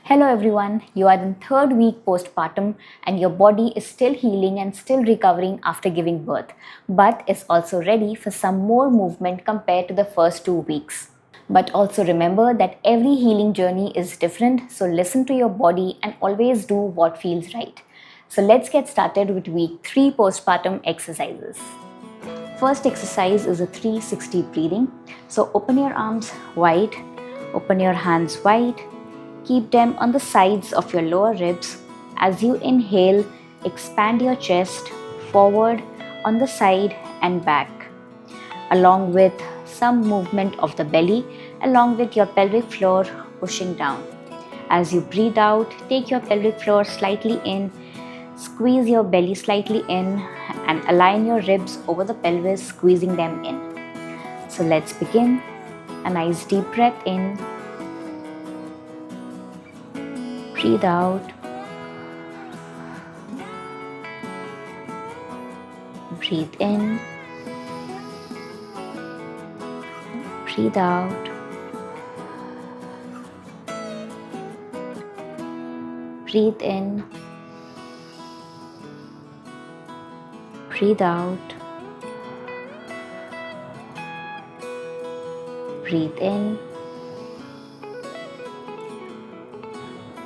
Hello everyone, you are in third week postpartum and your body is still healing and still recovering after giving birth, but is also ready for some more movement compared to the first 2 weeks. But also remember that every healing journey is different, so listen to your body and always do what feels right. So let's get started with week 3 postpartum exercises. First exercise is a 360 breathing. So open your arms wide, open your hands wide. Keep them on the sides of your lower ribs. As you inhale, expand your chest forward on the side and back, along with some movement of the belly, along with your pelvic floor pushing down. As you breathe out, take your pelvic floor slightly in, squeeze your belly slightly in, and align your ribs over the pelvis, squeezing them in. So let's begin. A nice deep breath in. Breathe out. Breathe in. Breathe out. Breathe in. Breathe out. Breathe in.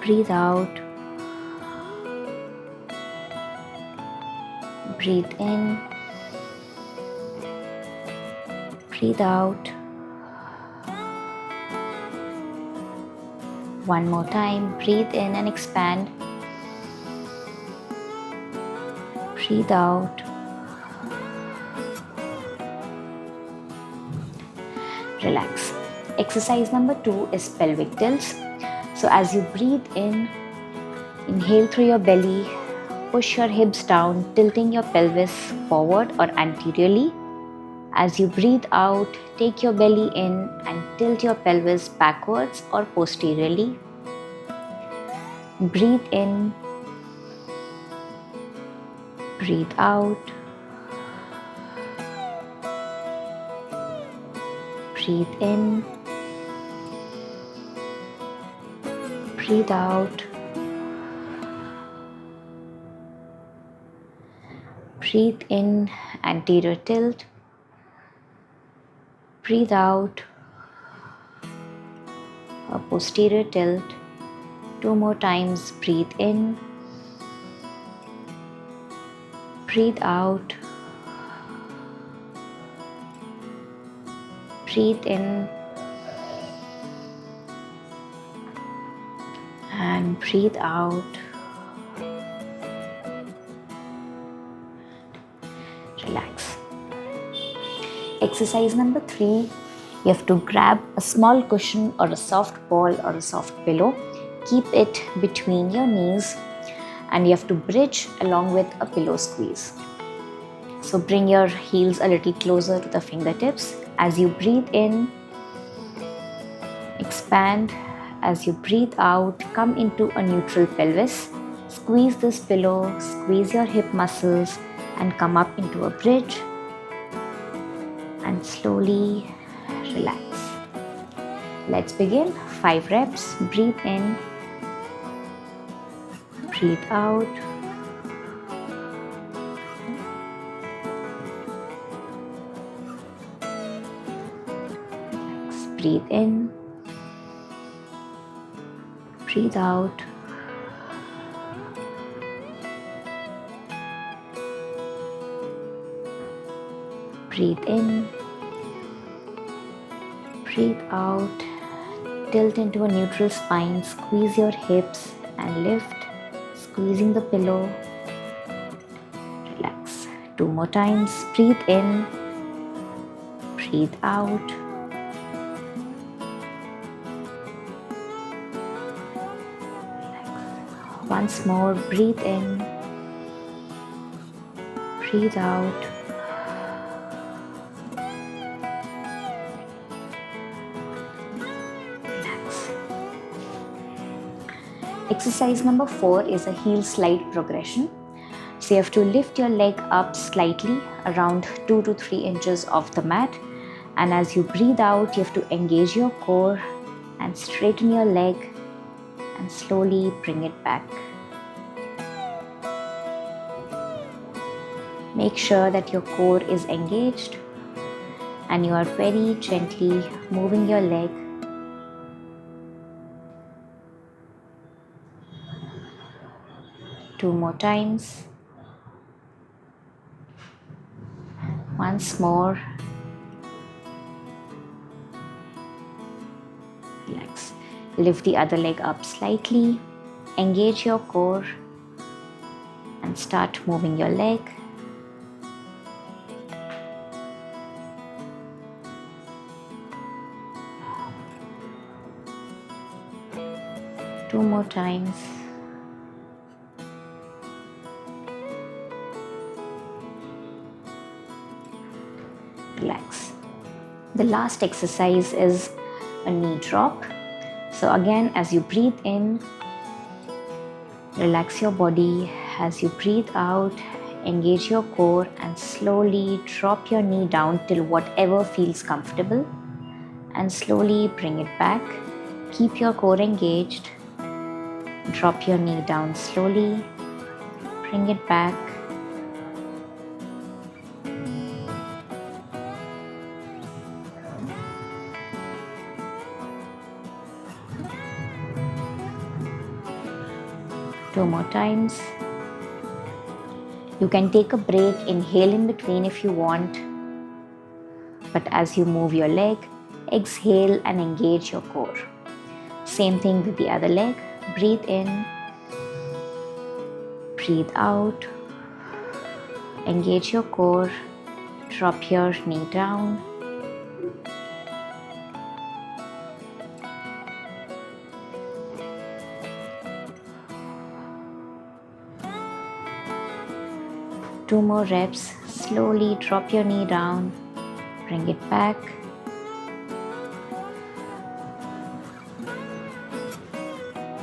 Breathe out. Breathe in. Breathe out. One more time. Breathe in and expand. Breathe out. Relax. Exercise number 2 is pelvic tilts. So as you breathe in, inhale through your belly, push your hips down, tilting your pelvis forward or anteriorly. As you breathe out, take your belly in and tilt your pelvis backwards or posteriorly. Breathe in, breathe out. Breathe in, breathe out. Breathe in, anterior tilt. Breathe out, a posterior tilt. 2 more times. Breathe in, breathe out. Breathe in and breathe out. Relax. Exercise number 3, you have to grab a small cushion or a soft ball or a soft pillow. Keep it between your knees and you have to bridge along with a pillow squeeze. So bring your heels a little closer to the fingertips. As you breathe in, expand. As you breathe out, come into a neutral pelvis. Squeeze this pillow, squeeze your hip muscles and come up into a bridge. And slowly relax. Let's begin. 5 reps. Breathe in. Breathe out. Relax. Breathe in. Breathe out. Breathe in. Breathe out. Tilt into a neutral spine. Squeeze your hips and lift, squeezing the pillow. Relax. 2 more times. Breathe in. Breathe out. Relax. Once more. Breathe in. Breathe out. Exercise number 4 is a heel slide progression. So you have to lift your leg up slightly, around 2 to 3 inches off the mat. And as you breathe out, you have to engage your core and straighten your leg and slowly bring it back. Make sure that your core is engaged and you are very gently moving your leg. Two more times. Once more. Relax. Lift the other leg up slightly. Engage your core and start moving your leg. Two more times. Relax. The last exercise is a knee drop. So again, as you breathe in, relax your body. As you breathe out, engage your core and slowly drop your knee down till whatever feels comfortable, and slowly bring it back. Keep your core engaged. Drop your knee down slowly. Bring it back. Two more times. You can take a break, inhale in between if you want. But as you move your leg, exhale and engage your core. Same thing with the other leg. Breathe in. Breathe out. Engage your core. Drop your knee down. Two more reps. Slowly drop your knee down. Bring it back.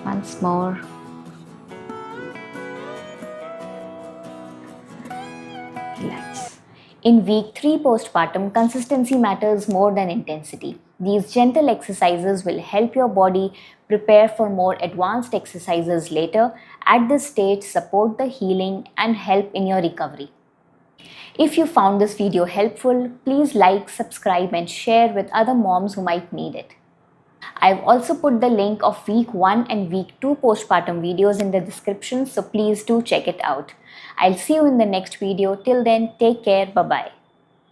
Once more. Relax. In week 3 postpartum, consistency matters more than intensity. These gentle exercises will help your body prepare for more advanced exercises later. At this stage, support the healing and help in your recovery. If you found this video helpful, please like, subscribe and share with other moms who might need it. I've also put the link of week 1 and week 2 postpartum videos in the description, so please do check it out. I'll see you in the next video. Till then, take care. Bye-bye.